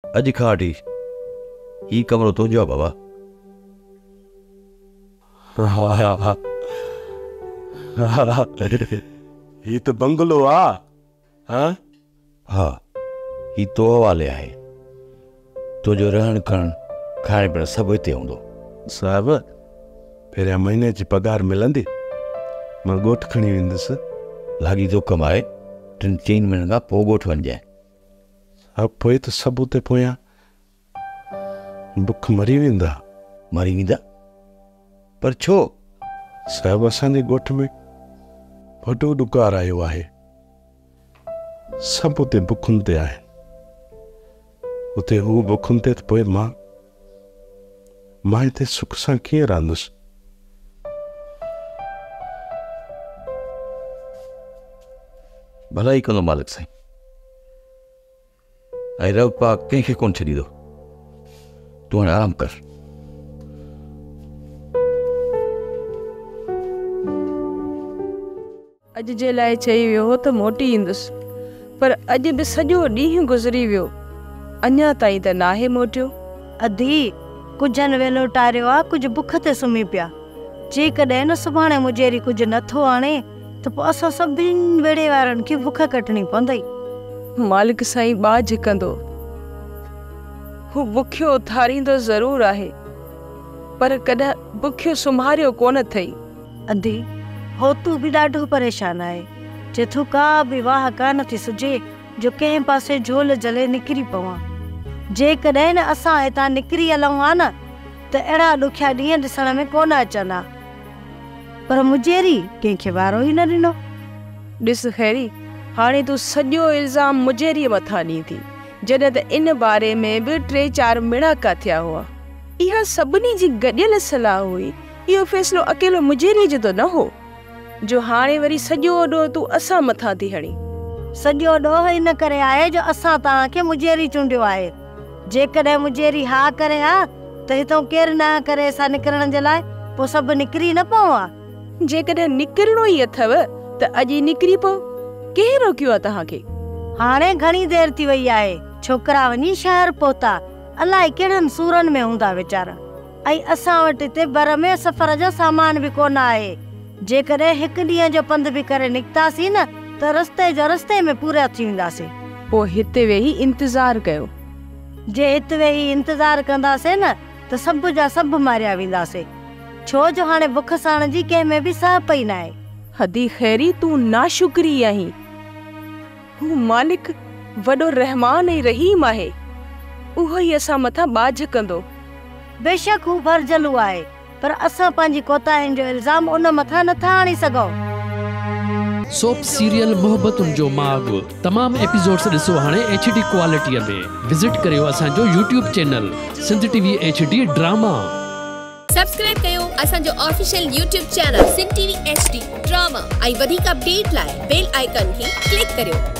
अज खां वठी ही कमरो तुंहिंजो आहे बाबा। ही तो बंगलो आ। हाँ हाँ, ही तो हवाले आहे। तुंहिंजो रहण करण खाइण पीअण सभु हिते हूंदो। साहब पहिरियां महीने जी पगार मिलंदी, मां ॻोठ खणी वेंदुसि। लागी तो कमाए 3 महीननि खां पोइ ॻोठ वञजांइ। अब पोइ त सभु उते पोयां बुख मरी वेंदा। मरी वेंदा? पर छो? साहब असांजे ॻोठ में वॾो ॾुकार आयो आहे। सभु उते बुखुनि ते आहिनि। उते हू बुखुनि ते त पोइ मां हिते सुख सां कीअं रहंदुसि? भलाई कंदो मालिक साईं। ऐं रब पाक कंहिंखे कोन छॾींदो। तूं हाणे आराम कर। अॼु जे लाइ चई वियो हो त मोटी ईंदुसि, पर अॼु बि सॼो ॾींहुं गुज़री वियो, अञा ताईं त नाहे मोटियो। अधी कुझनि वेलो टारियो आहे, कुझु बुख ते सुम्ही पिया। जेकॾहिं न सुभाणे मुंहिंजेरी कुझु नथो आणे त पोइ असां सभिनी वेड़े वारनि खे बुख कटणी पवंदई। मालिक साईं बाज कंदो। हू बुखियो उथारींदो ज़रूर आहे, पर कॾहिं बुखियो सुम्हारियो कोन अथई। अधी हो तू बि ॾाढो परेशान आहे। जेथो का बि वाह कान थी सुझे जो कंहिं पासे झोल जले निकिरी पवां। जेकॾहिं न असां हितां निकिरी हलूं हा न त अहिड़ा ॾुखिया ॾींहं ॾिसण में कोन अचंदा। पर मुंहिंजेरी कंहिंखे वारो ई न ॾिनो। ॾिस खैरी, हाणे तूं सॼो इल्ज़ाम मुंहिंजेरीअ मथां ॾीं थी, जॾहिं त इन बारे में बि 3-4 मिड़ाका थिया हुआ। इहा सभिनी जी गॾियल सलाह हुई। इहो फ़ैसिलो अकेलो मुंहिंजेरीअ जो त न हो जो हाणे वरी सॼो ॾोह तूं असां मथां थी हणी। सॼो ॾोह इन करे आहे जो असां तव्हांखे मुंहिंजेरी चूंडियो आहे। जेकॾहिं मुंहिंजेरी हा करे हा त हितां केरु न करे असां निकिरण जे लाइ, पोइ सभु निकिरी न पवां। जेकॾहिं निकिरणो ई अथव त अॼु ई निकिरी पओ। कंहिं रोकियो आहे तव्हांखे? हाणे घणी देर थी वई आहे। छोकिरा वञी शहर पहुता, अलाए कहिड़नि सूरनि में हूंदा वीचारा। ऐं असां वटि हिते बर में सफ़र जो सामान बि कोन आहे। जेकॾहिं हिकु ॾींहं जो पंधु बि करे निकितासीं न त रस्ते में पूरा थी वेंदासीं। पोइ हिते वेही इंतज़ारु कयो। जे हिते वेही इंतज़ारु कंदासीं न त सभु जा सभु मारिया वेंदासीं, छो जो हाणे बुख साण जी कंहिं में बि साह पई न आहे। हदी खैरी, तूं नाशुक्री आहीं। हू मालिक वॾो रहमान ऐं रहीम आहे। उहो ई असां मथां बाज कंदो। बेशक हू भरजलू आहे, पर असां पंहिंजी कोताहियुनि जो इल्ज़ाम उन मथां नथा आणी सघूं। सोप सीरियल मोहब्बतुनि जो माग तमाम एपिसोड्स ॾिसो हाणे HD क्वालिटीअ में। विज़िट करियो असांजो YouTube channel Sindh TV HD drama. Subscribe कयो असांजो official YouTube channel Sindh TV HD drama. ऐं वधीक अपडेट लाइ बेल आइकन खे क्लिक करियो।